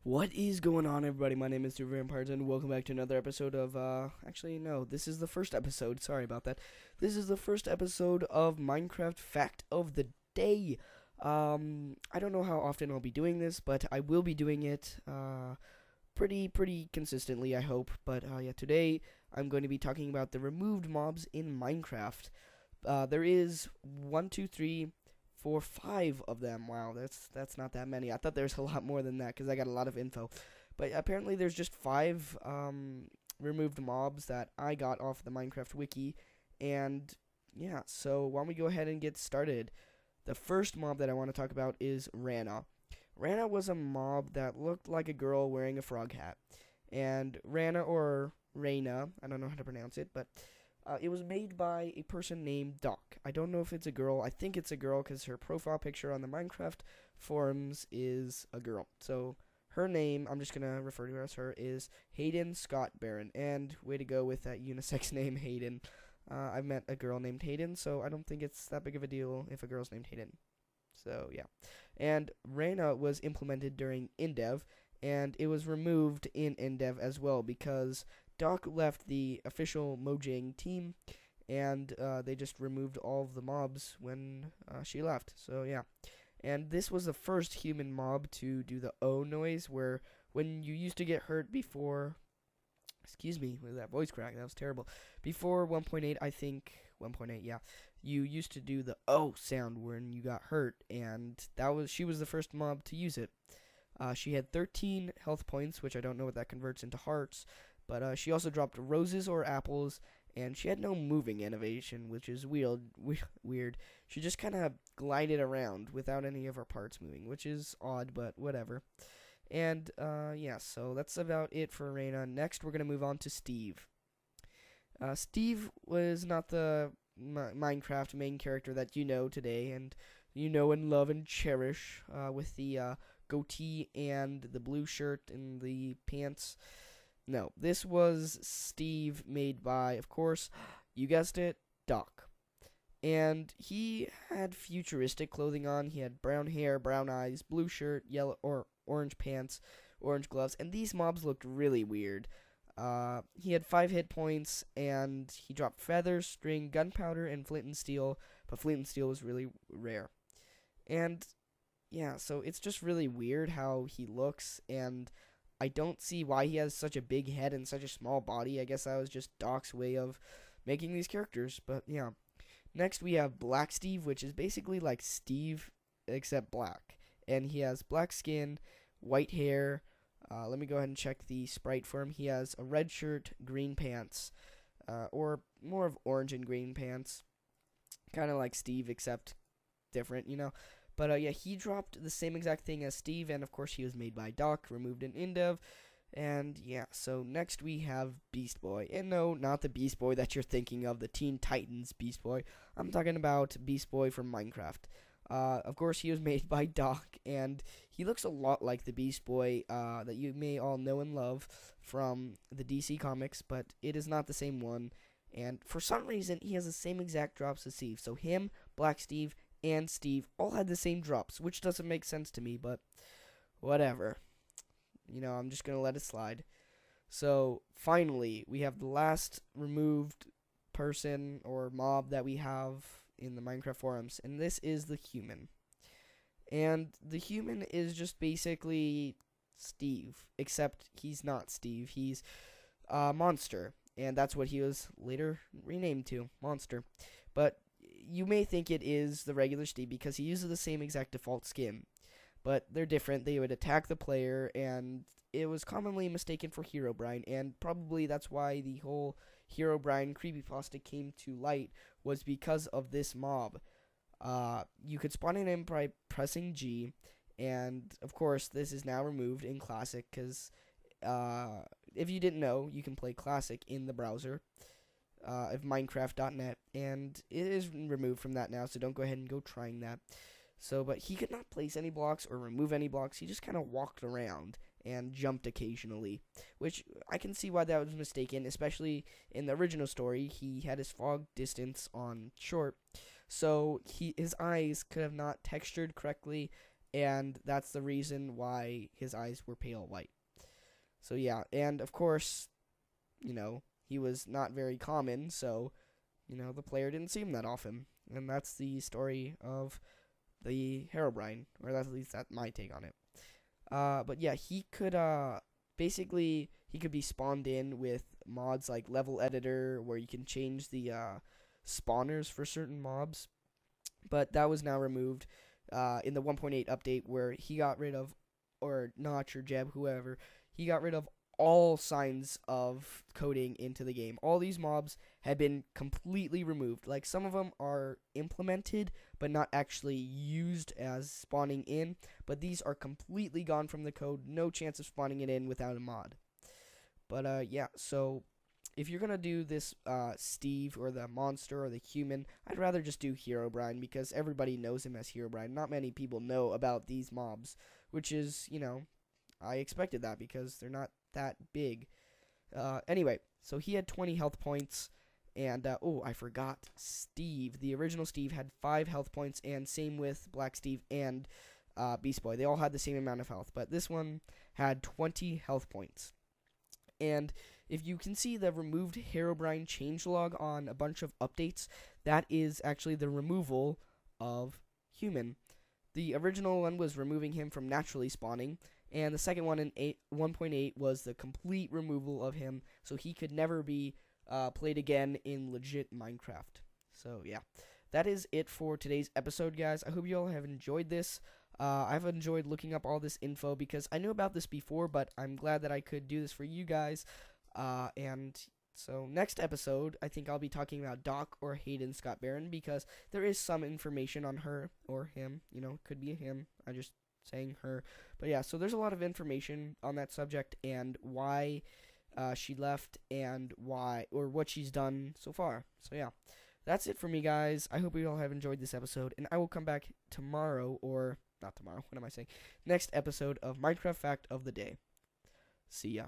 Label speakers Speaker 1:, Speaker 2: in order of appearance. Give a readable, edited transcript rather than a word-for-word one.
Speaker 1: What is going on, everybody? My name is Super Vampires, and welcome back to another episode of, actually, no, this is the first episode. Sorry about that. This is the first episode of Minecraft Fact of the Day. I don't know how often I'll be doing this, but I will be doing it, pretty consistently, I hope. But, yeah, today I'm going to be talking about the removed mobs in Minecraft. There is 5 of them. Wow, that's not that many. I thought there's a lot more than that because I got a lot of info, but apparently there's just five removed mobs that I got off the Minecraft wiki, and yeah. So why don't we go ahead and get started? The first mob that I want to talk about is Rana. Rana was a mob that looked like a girl wearing a frog hat, and Rana or Reina, I don't know how to pronounce it, but it was made by a person named Doc. I don't know if it's a girl. I think it's a girl because her profile picture on the Minecraft forums is a girl. So her name, I'm just going to refer to her as her, is Hayden Scott Barron. And way to go with that unisex name, Hayden. I've met a girl named Hayden, so I don't think it's that big of a deal if a girl's named Hayden. So, yeah. And Reyna was implemented during Indev, and it was removed in Indev as well because Doc left the official Mojang team, and they just removed all of the mobs when she left. So, yeah. And this was the first human mob to do the O noise, where when you used to get hurt before. Excuse me, with that voice crack, that was terrible. Before 1.8, I think 1.8, yeah, you used to do the O sound when you got hurt, and she was the first mob to use it. She had 13 health points, which I don't know what that converts into hearts, but she also dropped roses or apples, and she had no moving animation, which is weird. She just kind of glided around without any of her parts moving, which is odd, but whatever. And yeah, so that's about it for Reyna. Next, we're gonna move on to Steve. Steve was not the Minecraft main character that you know today, and you know and love and cherish, with the goatee and the blue shirt and the pants. No, this was Steve, made by, of course, you guessed it, Doc. And he had futuristic clothing on. He had brown hair, brown eyes, blue shirt, yellow or orange pants, orange gloves, and these mobs looked really weird. He had 5 hit points, and he dropped feathers, string, gunpowder, and flint and steel, but flint and steel was really rare. And yeah, so it's just really weird how he looks, and I don't see why he has such a big head and such a small body. I guess that was just Doc's way of making these characters, but yeah. Next, we have Black Steve, which is basically like Steve except black. And he has black skin, white hair. Let me go ahead and check the sprite for him. He has a red shirt, green pants, or more of orange and green pants. Kind of like Steve, except different, you know. But yeah, he dropped the same exact thing as Steve, and of course he was made by Doc, removed in Indev. And yeah, so next we have Beast Boy. And no, not the Beast Boy that you're thinking of, the Teen Titans Beast Boy. I'm talking about Beast Boy from Minecraft. Of course, he was made by Doc, and he looks a lot like the Beast Boy that you may all know and love from the DC comics, but it is not the same one. And for some reason, he has the same exact drops as Steve. So him, Black Steve, and Steve all had the same drops, which doesn't make sense to me, but whatever. You know, I'm just going to let it slide. So, finally, we have the last removed person or mob that we have in the Minecraft forums, and this is the human. And the human is just basically Steve, except he's not Steve. He's Monster, and that's what he was later renamed to, Monster. But you may think it is the regular Steve because he uses the same exact default skin, but they're different. They would attack the player, and it was commonly mistaken for Herobrine, and probably that's why the whole Herobrine creepypasta came to light, was because of this mob. You could spawn it in by pressing G, and of course this is now removed in Classic, because if you didn't know, you can play Classic in the browser of Minecraft.net, and it is removed from that now, so don't go ahead and go trying that. So, but he could not place any blocks or remove any blocks. He just kind of walked around and jumped occasionally, which I can see why that was mistaken, especially in the original story. He had his fog distance on short, so his eyes could have not textured correctly, and that's the reason why his eyes were pale white. So yeah, and of course, he was not very common, so the player didn't see him that often, and that's the story of the Herobrine, or that's at least that's my take on it. But yeah, he could basically he could be spawned in with mods like Level Editor, where you can change the spawners for certain mobs, but that was now removed in the 1.8 update, where he got rid of, or Notch or Jeb, whoever, he got rid of all signs of coding into the game. All these mobs had been completely removed. Like, some of them are implemented but not actually used as spawning in, but these are completely gone from the code. No chance of spawning it in without a mod. But yeah, so if you're gonna do this Steve or the monster or the human, I'd rather just do Herobrine, because everybody knows him as Herobrine. Not many people know about these mobs, which is, I expected that because they're not that big. Anyway, so he had 20 health points, and oh, I forgot, Steve. The original Steve had 5 health points, and same with Black Steve and Beast Boy. They all had the same amount of health, but this one had 20 health points. And if you can see the removed Herobrine changelog on a bunch of updates, that is actually the removal of human. The original one was removing him from naturally spawning, and the second one in 1.8 was the complete removal of him, so he could never be played again in legit Minecraft. So yeah, that is it for today's episode, guys. I hope you all have enjoyed this. I've enjoyed looking up all this info because I knew about this before, but I'm glad that I could do this for you guys. And so next episode, I think I'll be talking about Doc or Hayden Scott Barron, because there is some information on her or him. Could be a him. I'm just saying her. But yeah, so there's a lot of information on that subject and why she left and why, or what she's done so far. So yeah, that's it for me, guys. I hope you all have enjoyed this episode, and I will come back tomorrow, or not tomorrow, what am I saying? Next episode of Minecraft Fact of the Day. See ya.